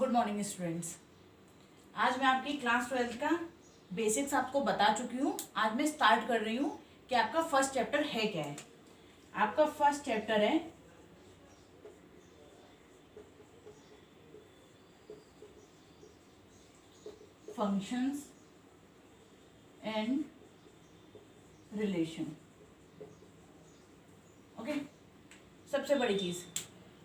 Good morning students. आज मैं आपकी क्लास 12 का बेसिक्स आपको बता चुकी हूँ। आज मैं स्टार्ट कर रही हूँ कि आपका फर्स्ट चैप्टर है क्या है। आपका फर्स्ट चैप्टर है फंक्शंस एंड रिलेशन। ओके, सबसे बड़ी चीज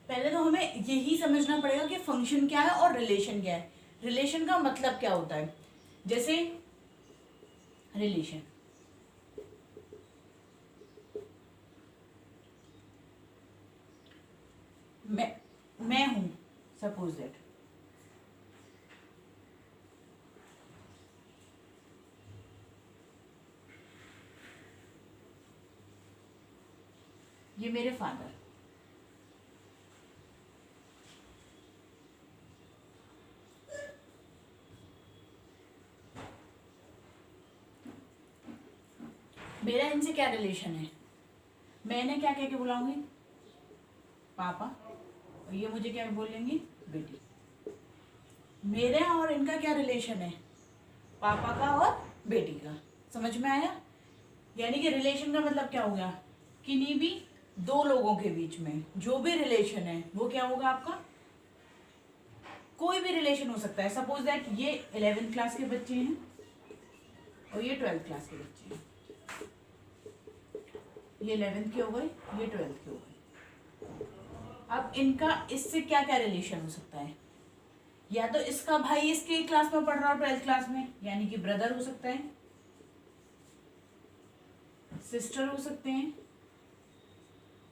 पहले तो हमें यही समझना पड़ेगा कि फंक्शन क्या है और रिलेशन क्या है। रिलेशन का मतलब क्या होता है। जैसे रिलेशन मैं हूं, सपोज दैट ये मेरे फादर, मेरा इनसे क्या रिलेशन है। मैंने क्या कह के बुलाऊंगी, पापा, और ये मुझे क्या बोलेंगी, बेटी। मेरे और इनका क्या रिलेशन है, पापा का और बेटी का। समझ में आया। यानी कि रिलेशन का मतलब क्या हो गया, किन्हीं भी दो लोगों के बीच में जो भी रिलेशन है वो क्या होगा आपका, कोई भी रिलेशन हो सकता है। सपोज दैट ये 11th क्लास के बच्चे हैं और ये 12th क्लास के बच्चे हैं। ये 11th के हो गए, ये 12th के हो गए। अब इनका इससे क्या क्या रिलेशन हो सकता है। या तो इसका भाई इसके क्लास में पढ़ रहा है 12th क्लास में, यानी कि ब्रदर हो सकता है, सिस्टर हो सकते हैं,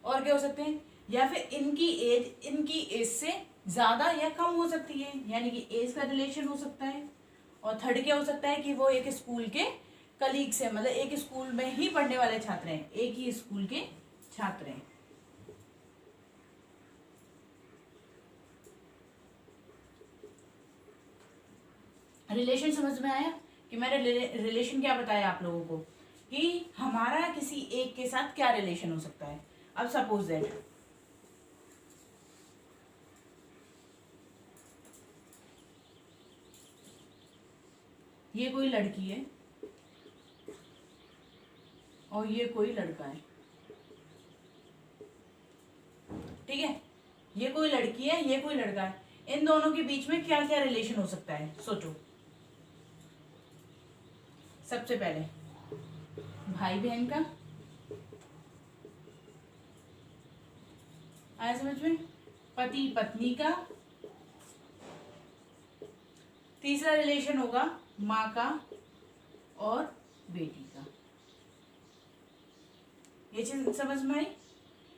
और क्या हो सकते हैं, या फिर इनकी एज से ज्यादा या कम हो सकती है, यानी कि एज का रिलेशन हो सकता है। और थर्ड क्या हो सकता है कि वो एक स्कूल के कलीग से, मतलब एक स्कूल में ही पढ़ने वाले छात्र हैं, एक ही स्कूल के छात्र हैं। रिलेशन समझ में आया कि मैंने रिलेशन क्या बताया आप लोगों को, कि हमारा किसी एक के साथ क्या रिलेशन हो सकता है। अब सपोज दैट ये कोई लड़की है और ये कोई लड़का है, ठीक है। ये कोई लड़की है, ये कोई लड़का है। इन दोनों के बीच में क्या क्या रिलेशन हो सकता है, सोचो। सबसे पहले भाई बहन का, आया समझ में, पति पत्नी का। तीसरा रिलेशन होगा माँ का और बेटी का। ये चीज समझ में आई।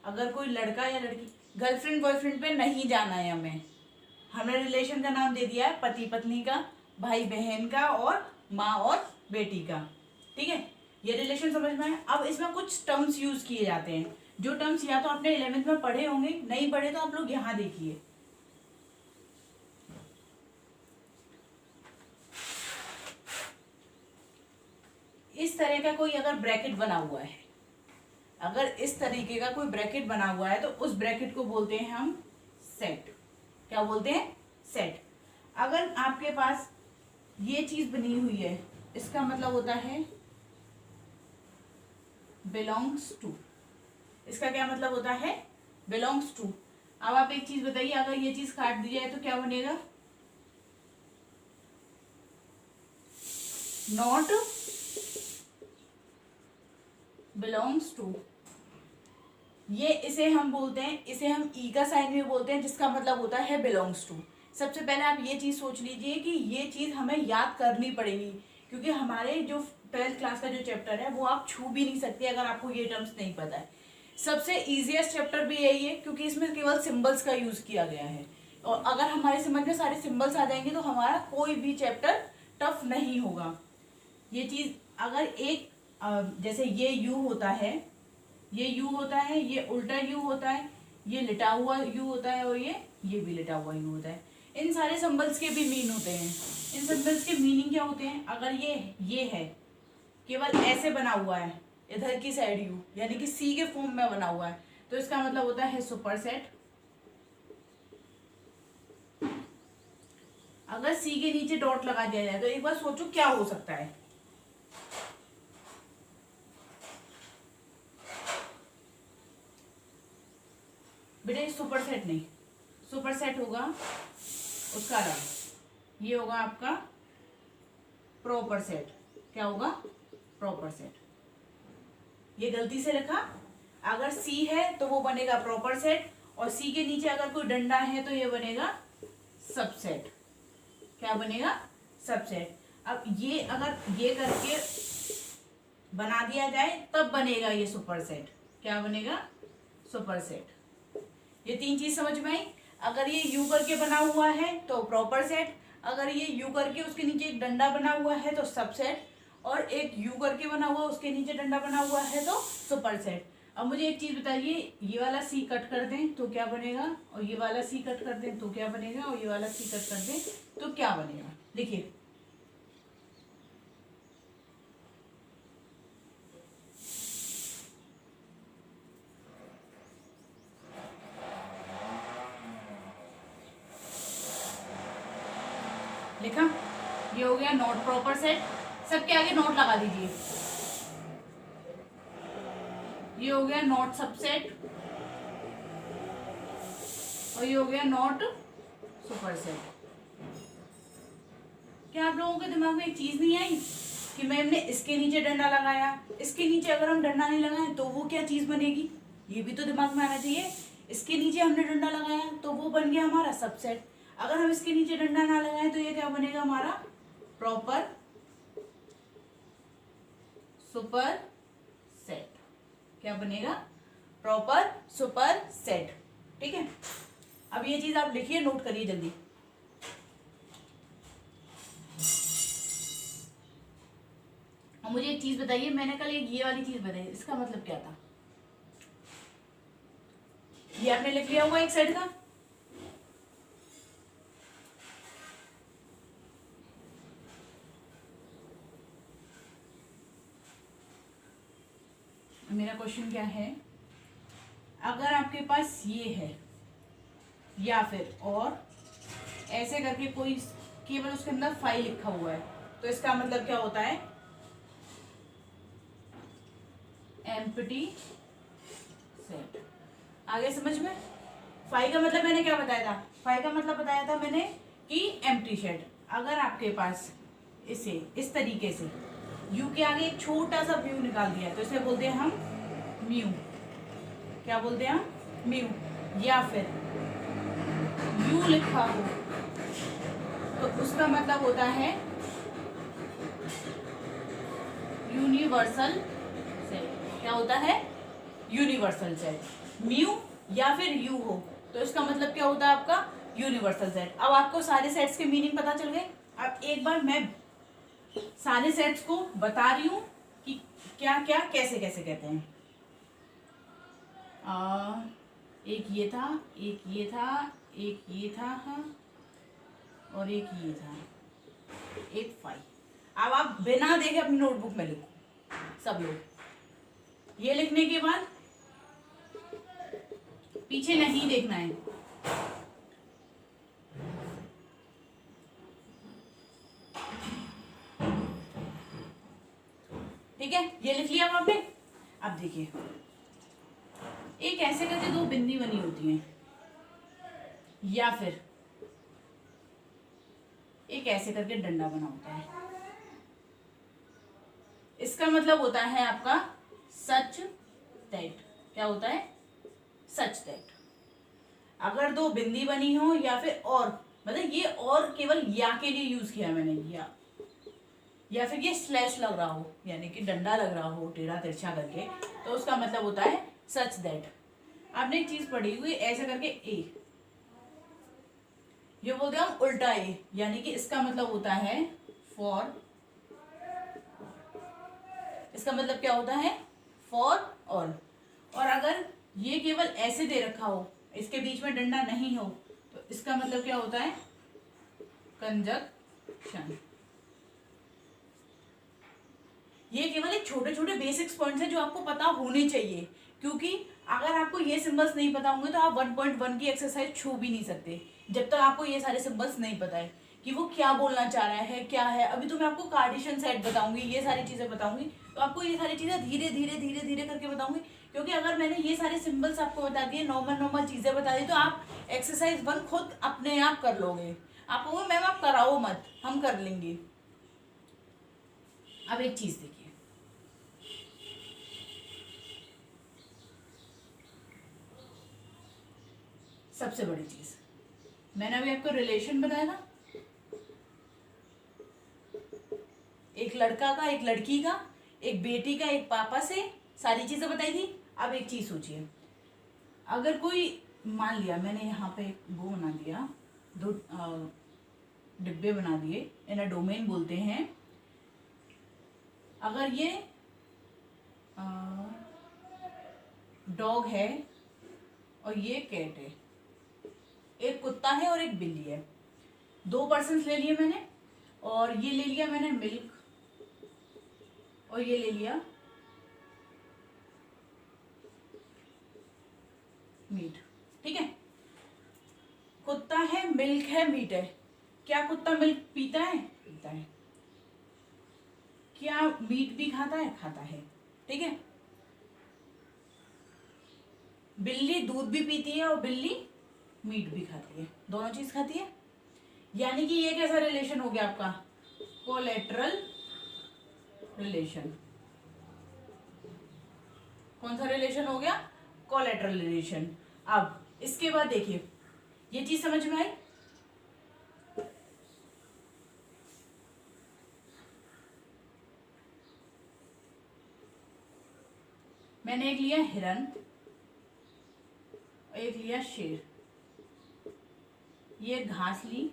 अगर कोई लड़का या लड़की, गर्लफ्रेंड बॉयफ्रेंड पे नहीं जाना है हमें, हमने रिलेशन का नाम दे दिया है पति पत्नी का, भाई बहन का और माँ और बेटी का, ठीक है। ये रिलेशन समझ में आया। अब इसमें कुछ टर्म्स यूज किए जाते हैं, जो टर्म्स या तो आपने 11th में पढ़े होंगे, नहीं पढ़े तो आप लोग यहाँ देखिए। इस तरह का कोई अगर ब्रैकेट बना हुआ है, अगर इस तरीके का कोई ब्रैकेट बना हुआ है तो उस ब्रैकेट को बोलते हैं हम सेट। क्या बोलते हैं, सेट। अगर आपके पास ये चीज बनी हुई है, इसका मतलब होता है बिलोंग्स टू। इसका क्या मतलब होता है, बिलोंग्स टू। अब आप एक चीज बताइए, अगर ये चीज काट दी जाए तो क्या बनेगा, नॉट बिलोंग्स टू। ये इसे हम बोलते हैं, इसे हम ई का साइन भी बोलते हैं, जिसका मतलब होता है बिलोंग्स टू। सबसे पहले आप ये चीज सोच लीजिए कि ये चीज हमें याद करनी पड़ेगी, क्योंकि हमारे जो 12th क्लास का जो चैप्टर है वो आप छू भी नहीं सकते अगर आपको ये टर्म्स नहीं पता है। सबसे इजीएस्ट चैप्टर भी यही है, क्योंकि इसमें केवल सिंबल्स का यूज किया गया है। और अगर हमारे समझ में सारे सिंबल्स आ जाएंगे तो हमारा कोई भी चैप्टर टफ नहीं होगा। ये चीज अगर एक जैसे ये यू होता है, ये यू होता है, ये उल्टा यू होता है, ये लिटा हुआ यू होता है, और ये भी लिटा हुआ यू होता है। इन सारे सिंबल्स के भी मीन होते हैं। इन सिंबल्स के मीनिंग क्या होते हैं, अगर ये है केवल ऐसे बना हुआ है, इधर की साइड यू, यानी कि सी के फॉर्म में बना हुआ है, तो इसका मतलब होता है सुपरसेट। अगर सी के नीचे डॉट लगा दिया जाए तो एक बार सोचो क्या हो सकता है। बेटा ये सुपर सेट नहीं, सुपर सेट होगा उसका रंग, ये होगा आपका प्रॉपर सेट। क्या होगा? Proper set. ये गलती से लिखा, अगर सी है तो वो बनेगा प्रॉपर सेट, और सी के नीचे अगर कोई डंडा है तो ये बनेगा सबसेट। क्या बनेगा? सबसेट। अब ये अगर ये करके बना दिया जाए तब बनेगा ये सुपर सेट। क्या बनेगा? Super set. ये तीन चीज समझ में आई। अगर ये यू करके बना हुआ है तो प्रॉपर सेट, अगर ये यू करके उसके नीचे एक डंडा बना हुआ है तो सबसेट, और एक यू करके बना हुआ उसके नीचे डंडा बना हुआ है तो सुपर सेट। अब मुझे एक चीज बताइए, ये वाला सी कट कर दें तो क्या बनेगा, और ये वाला सी कट कर दें तो क्या बनेगा, और ये वाला सी कट कर दें तो क्या बनेगा? देखिए लिखा, ये हो गया नॉट प्रॉपर सेट। सबके आगे नोट लगा दीजिए। ये हो गया नॉट सबसेट, और ये हो गया नॉट सुपर सेट। क्या आप लोगों के दिमाग में एक चीज नहीं आई कि मैम ने इसके नीचे डंडा लगाया, इसके नीचे अगर हम डंडा नहीं लगाएं तो वो क्या चीज बनेगी? ये भी तो दिमाग में आना चाहिए। इसके नीचे हमने डंडा लगाया तो वो बन गया हमारा सबसेट। अगर हम इसके नीचे डंडा ना लगाएं तो ये क्या बनेगा? हमारा प्रॉपर सुपर सेट। क्या बनेगा? Proper super set. ठीक है, अब ये चीज आप लिखिए, नोट करिए जल्दी। और मुझे एक चीज बताइए, मैंने कल एक ये वाली चीज बताई, इसका मतलब क्या था? ये आपने लिख लिया होगा एक साइड का। मेरा क्वेश्चन क्या है, अगर आपके पास ये है या फिर और ऐसे करके कोई केवल उसके अंदर फाइल लिखा हुआ है तो इसका मतलब क्या होता है? Empty set. आगे समझ में? फाइल का मतलब मैंने क्या बताया था? फाइल का मतलब बताया था मैंने कि एम्प्टी सेट। अगर आपके पास इसे इस तरीके से यू के आगे एक छोटा सा म्यू निकाल दिया तो इसे बोलते हैं हम म्यू। क्या बोलते हैं हम? म्यू। या फिर यू लिखा हो तो उसका मतलब होता है यूनिवर्सल सेट। क्या होता है? Universal set. म्यू या फिर यू हो तो इसका मतलब क्या होता है आपका? Universal set. अब आपको सारे सेट्स के मीनिंग पता चल गए। अब एक बार मैं सारे सेट्स को बता रही हूं कि क्या क्या कैसे कैसे कहते हैं। एक ये था, एक ये था, एक ये था, हाँ, और एक ये था, एक फाइव। अब आप बिना देखे अपनी नोटबुक में लिखो सब लोग। ये लिखने के बाद पीछे नहीं देखना है। ठीक है, ये लिख लिया आपने। अब देखिए, एक ऐसे करके दो बिंदी बनी होती हैं, या फिर एक ऐसे करके डंडा बना होता है। इसका मतलब होता है आपका सच दैट। क्या होता है? Such that. अगर दो बिंदी बनी हो या फिर और, मतलब ये और केवल या के लिए यूज किया मैंने, या फिर ये स्लैश लग रहा हो यानी कि डंडा लग रहा हो टेढ़ा तिरछा करके, तो उसका मतलब होता है सच दैट। आपने एक चीज पढ़ी हुई ऐसे करके ए, ये बोलते हैं हम उल्टा ए, यानी कि इसका मतलब होता है फॉर। इसका मतलब क्या होता है? For all. और अगर ये केवल ऐसे दे रखा हो, इसके बीच में डंडा नहीं हो, तो इसका मतलब क्या होता है? कंजक्शन। ये केवल एक छोटे छोटे बेसिक्स पॉइंट्स हैं जो आपको पता होने चाहिए, क्योंकि अगर आपको ये सिंबल्स नहीं पता होंगे तो आप 1.1 की एक्सरसाइज छू भी नहीं सकते जब तक आपको ये सारे सिंबल्स नहीं पता है। कि वो क्या बोलना चाह रहा है, क्या है। अभी तो मैं आपको कार्टेशियन सेट बताऊंगी, ये सारी चीजें बताऊंगी, तो आपको ये सारी चीजें धीरे धीरे धीरे धीरे करके बताऊंगी। क्योंकि अगर मैंने ये सारे सिंबल्स आपको बता दिए, नॉर्मल नॉर्मल चीजें बता दी, तो आप एक्सरसाइज 1 खुद अपने आप कर लोगे। आप कहोगे मैम आप कराओ मत, हम कर लेंगे। अब एक चीज देखिए, सबसे बड़ी चीज मैंने अभी आपको रिलेशन बताया था, एक लड़का का, एक लड़की का, एक बेटी का, एक पापा से, सारी चीजें बताई थी। अब एक चीज सोचिए, अगर कोई, मान लिया मैंने यहाँ पे वो बना दिया, 2 डिब्बे बना दिए, इन्हें डोमेन बोलते हैं। अगर ये डॉग है और ये कैट है, एक कुत्ता है और एक बिल्ली है, 2 पर्सन ले लिए मैंने, और ये ले लिया मैंने मिल्क, और ये ले लिया मीट। ठीक है, कुत्ता है, मिल्क है, मीट है। क्या कुत्ता मिल्क पीता है? पीता है। क्या मीट भी खाता है? खाता है। ठीक है, बिल्ली दूध भी पीती है और बिल्ली मीट भी खाती है, दोनों चीज खाती है। यानी कि ये कैसा रिलेशन हो गया आपका? Collateral relation. कौन सा रिलेशन हो गया? Collateral relation. अब इसके बाद देखिए, ये चीज समझ में आई? मैंने एक लिया हिरन, एक लिया शेर, ये घास ली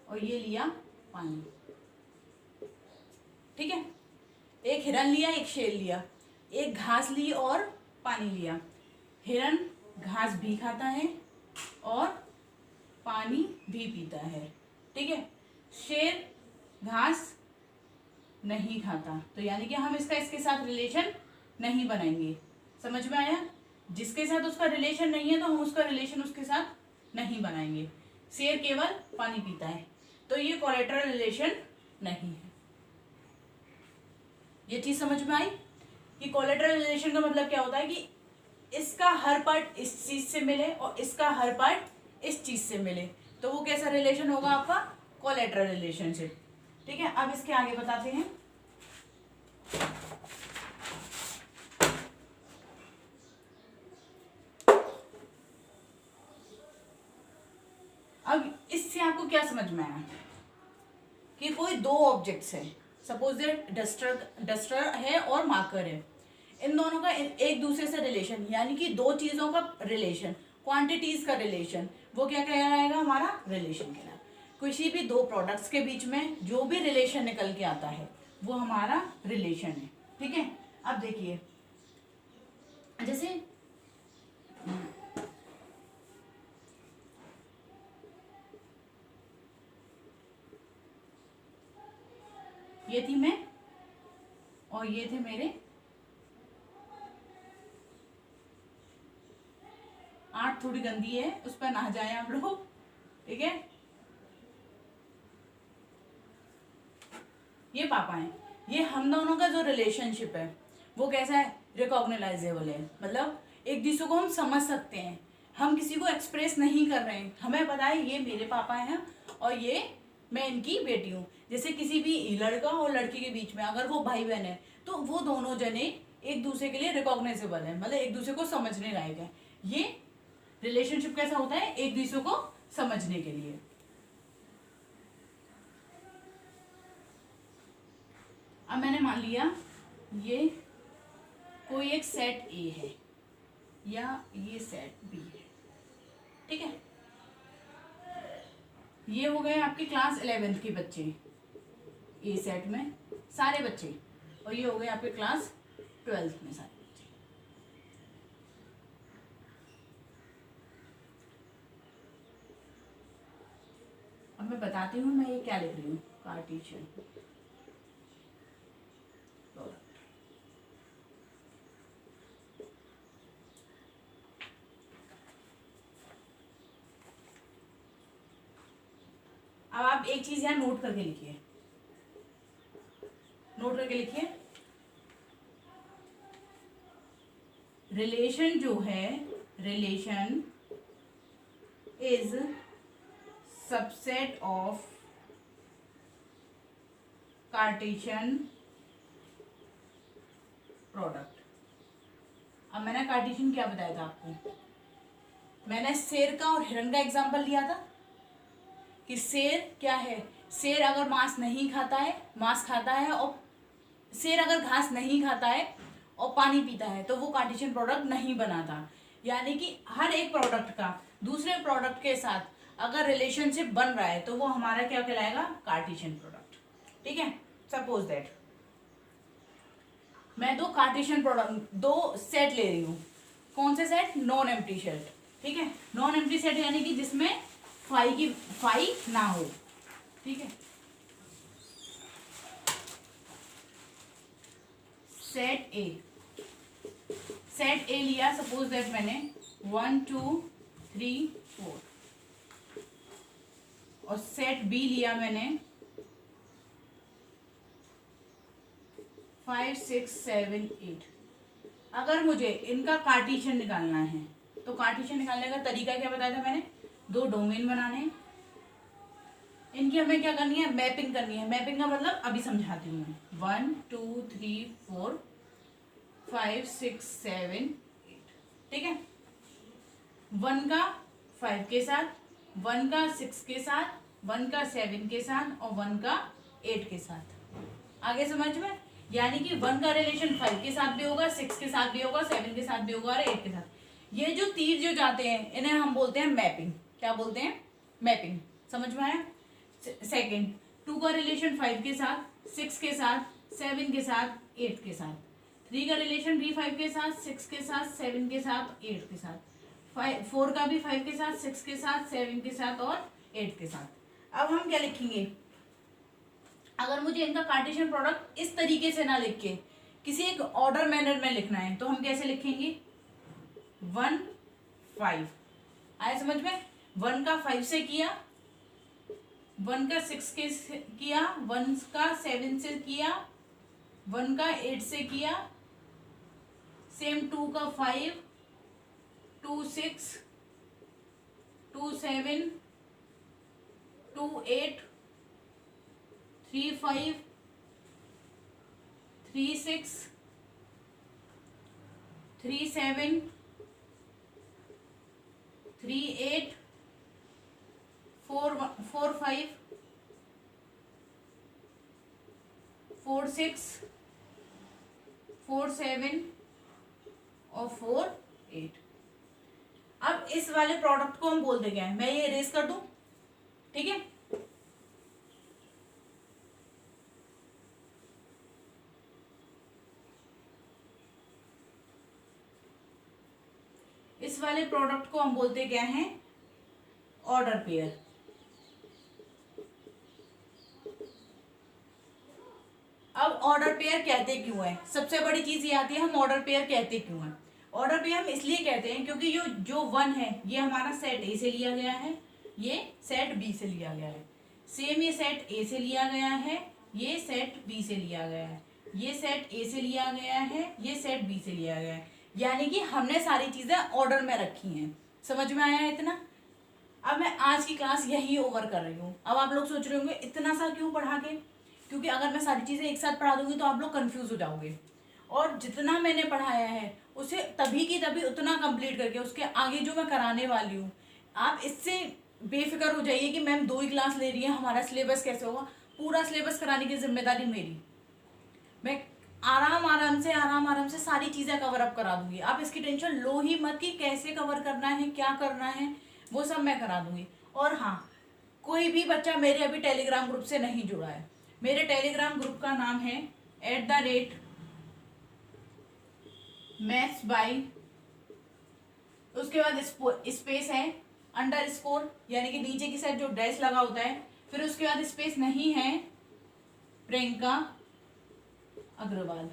और ये लिया पानी। ठीक है, एक हिरन लिया, एक शेर लिया, एक घास ली और पानी लिया। हिरन घास भी खाता है और पानी भी पीता है। ठीक है, शेर घास नहीं खाता, तो यानी कि हम इसका इसके साथ रिलेशन नहीं बनाएंगे। समझ में आया? जिसके साथ उसका रिलेशन नहीं है तो हम उसका रिलेशन उसके साथ नहीं बनाएंगे। शेर केवल पानी पीता है, तो ये कोलेटरल रिलेशन नहीं है। ये चीज समझ में आई कि कोलेटरल रिलेशन का मतलब क्या होता है कि इसका हर पार्ट इस चीज से मिले और इसका हर पार्ट इस चीज से मिले, तो वो कैसा रिलेशन होगा आपका? Collateral relationship. ठीक है, अब इसके आगे बताते हैं। अब इससे आपको क्या समझ में आया कि कोई 2 ऑब्जेक्ट्स है, सपोज दैट डस्टर है और मार्कर है, इन दोनों का एक दूसरे से रिलेशन, यानी कि 2 चीजों का रिलेशन, क्वांटिटीज का रिलेशन, वो क्या कहलाएगा? हमारा रिलेशन कहलाएगा। किसी भी 2 प्रोडक्ट्स के बीच में जो भी रिलेशन निकल के आता है वो हमारा रिलेशन है। ठीक है, अब देखिए, जैसे ये थी मैं और ये थे मेरे 8, थोड़ी गंदी है, उस पर नहा जाए आप लोग। ठीक है, ये पापा हैं। ये हम दोनों का जो रिलेशनशिप है वो कैसा है? रिकॉग्नाइजेबल है, मतलब एक दूसरे को हम समझ सकते हैं। हम किसी को एक्सप्रेस नहीं कर रहे हैं, हमें पता है ये मेरे पापा हैं और ये मैं इनकी बेटी हूँ। जैसे किसी भी लड़का और लड़की के बीच में अगर वो भाई बहन है तो वो दोनों जने एक दूसरे के लिए रिकॉग्नाइजेबल है, मतलब एक दूसरे को समझने लायक है। ये रिलेशनशिप कैसा होता है? एक दूसरे को समझने के लिए। अब मैंने मान लिया ये कोई एक सेट ए है या ये सेट बी है। ठीक है, ये हो गए आपके क्लास 11th के बच्चे ए सेट में सारे बच्चे, और ये हो गए आपके क्लास 12th में सारे बच्चे। अब मैं बताती हूँ मैं ये क्या लिख रही हूँ। कार्टेशियन अब आप एक चीज यहाँ नोट करके लिखिए, नोट करके लिखिए, रिलेशन जो है, relation is subset of Cartesian product. अब मैंने कार्टेशियन क्या बताया था आपको, मैंने शेर का और हिरन का एग्जांपल लिया था कि शेर क्या है, शेर अगर मांस नहीं खाता है, मांस खाता है, और शेर अगर घास नहीं खाता है और पानी पीता है तो वो कार्टेशियन प्रोडक्ट नहीं बनाता। यानी कि हर एक प्रोडक्ट का दूसरे प्रोडक्ट के साथ अगर रिलेशनशिप बन रहा है तो वो हमारा क्या कहलाएगा, कार्टेशियन प्रोडक्ट। ठीक है, सपोज दैट मैं दो कार्टेशियन प्रोडक्ट, दो सेट ले रही हूँ। कौन से सेट, नॉन एम्प्टी सेट। ठीक है, नॉन एम्प्टी सेट यानी कि जिसमें फाई ना हो। ठीक है, सेट ए लिया, सपोज दैट मैंने 1 2 3 4, और सेट बी लिया मैंने 5 6 7 8। अगर मुझे इनका कार्टेशियन निकालना है तो कार्टेशियन निकालने का तरीका क्या बताया था मैंने, दो डोमेन बनाने हैं, इनकी हमें क्या करनी है, मैपिंग करनी है। मैपिंग का मतलब अभी समझाती हूँ मैं। 1 2 3 4 5 6 7 8। ठीक है, 1 का 5 के साथ, 1 का 6 के साथ, 1 का 7 के साथ और 1 का 8 के साथ। आगे समझ में, यानी कि 1 का रिलेशन 5 के साथ भी होगा, 6 के साथ भी होगा, 7 के साथ भी होगा और 8 के साथ। ये जो तीर जो जाते हैं इन्हें हम बोलते हैं मैपिंग। क्या बोलते हैं, मैपिंग। समझ में आया। सेकंड, 2 का रिलेशन 5 के साथ, 6 के साथ, 7 के साथ, 8 के साथ। 3 का रिलेशन भी 5 के साथ, 6 के साथ, 7 के साथ, 8 के साथ। 4 का भी 5 के साथ, 6 के साथ, 7 के साथ और 8 के साथ। अब हम क्या लिखेंगे, अगर मुझे इनका कार्टेशियन प्रोडक्ट इस तरीके से ना लिख के किसी एक ऑर्डर मैनर में लिखना है तो हम कैसे लिखेंगे, 1 5। आया समझ में। 1 का 5 से किया, 1 का 6 के किया, 1 का 7 से किया, 1 का 8 से किया, सेम 2 का 5, 2 6, 2 7, 2 8, 3 5, 3 6, 3 7, 3 8, 4 5, 4 6, 4 7 और 4 8। अब इस वाले प्रोडक्ट को हम बोलते क्या है, मैं ये इरेज कर दूं। ठीक है, इस वाले प्रोडक्ट को हम बोलते क्या हैं, ऑर्डर पेयर। अब ऑर्डर पेयर कहते क्यों है, सबसे बड़ी चीज ये आती है, हम ऑर्डर पेयर कहते क्यों हैं। ऑर्डर पेयर हम इसलिए कहते हैं क्योंकि जो 1 है ये हमारा सेट ए से लिया गया है, ये सेट बी से लिया गया है। सेम ये सेट ए से लिया गया है, ये सेट बी से लिया गया है, ये सेट ए से लिया गया है, ये सेट बी से लिया गया है। यानी कि हमने सारी चीजें ऑर्डर में रखी हैं। समझ में आया इतना। अब मैं आज की क्लास यही ओवर कर रही हूँ। अब आप लोग सोच रहे होंगे इतना सा क्यों पढ़ा के, क्योंकि अगर मैं सारी चीजें एक साथ पढ़ा दूंगी तो आप लोग कंफ्यूज हो जाओगे। और जितना मैंने पढ़ाया है उसे तभी की तभी उतना कंप्लीट करके उसके आगे जो मैं कराने वाली हूँ, आप इससे बेफिक्र हो जाइए कि मैम 2 ही क्लास ले रही है, हमारा सिलेबस कैसे होगा। पूरा सिलेबस कराने की जिम्मेदारी मेरी। मैं आराम से सारी चीजें कवर अप करा दूंगी। आप इसकी टेंशन लो ही मत कि कैसे कवर करना है, क्या करना है, वो सब मैं करा दूंगी। और हाँ, कोई भी बच्चा मेरे अभी टेलीग्राम ग्रुप से नहीं जुड़ा है, मेरे टेलीग्राम ग्रुप का नाम है @maths by, उसके बाद स्पेस है, अंडरस्कोर यानी कि नीचे की साइड जो डैश लगा होता है, फिर उसके बाद स्पेस नहीं है, प्रियंका अग्रवाल।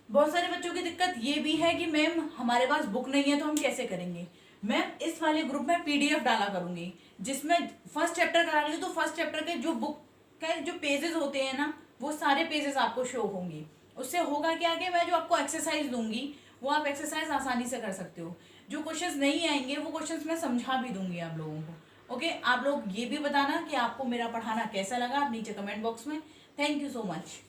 बहुत सारे बच्चों की दिक्कत ये भी है कि मैम हमारे पास बुक नहीं है तो हम कैसे करेंगे। मैं इस वाले ग्रुप में पीडीएफ डाला करूंगी, जिसमें फर्स्ट चैप्टर करा रही हूँ तो फर्स्ट चैप्टर के जो बुक के जो पेजेस होते हैं ना, वो सारे पेजेस आपको शो होंगी। उससे होगा क्या कि मैं जो आपको एक्सरसाइज दूंगी वो आप एक्सरसाइज आसानी से कर सकते हो। जो क्वेश्चंस नहीं आएंगे वो क्वेश्चंस मैं समझा भी दूंगी आप लोगों को। ओके, आप लोग ये भी बताना कि आपको मेरा पढ़ाना कैसा लगा, आप नीचे कमेंट बॉक्स में। Thank you so much.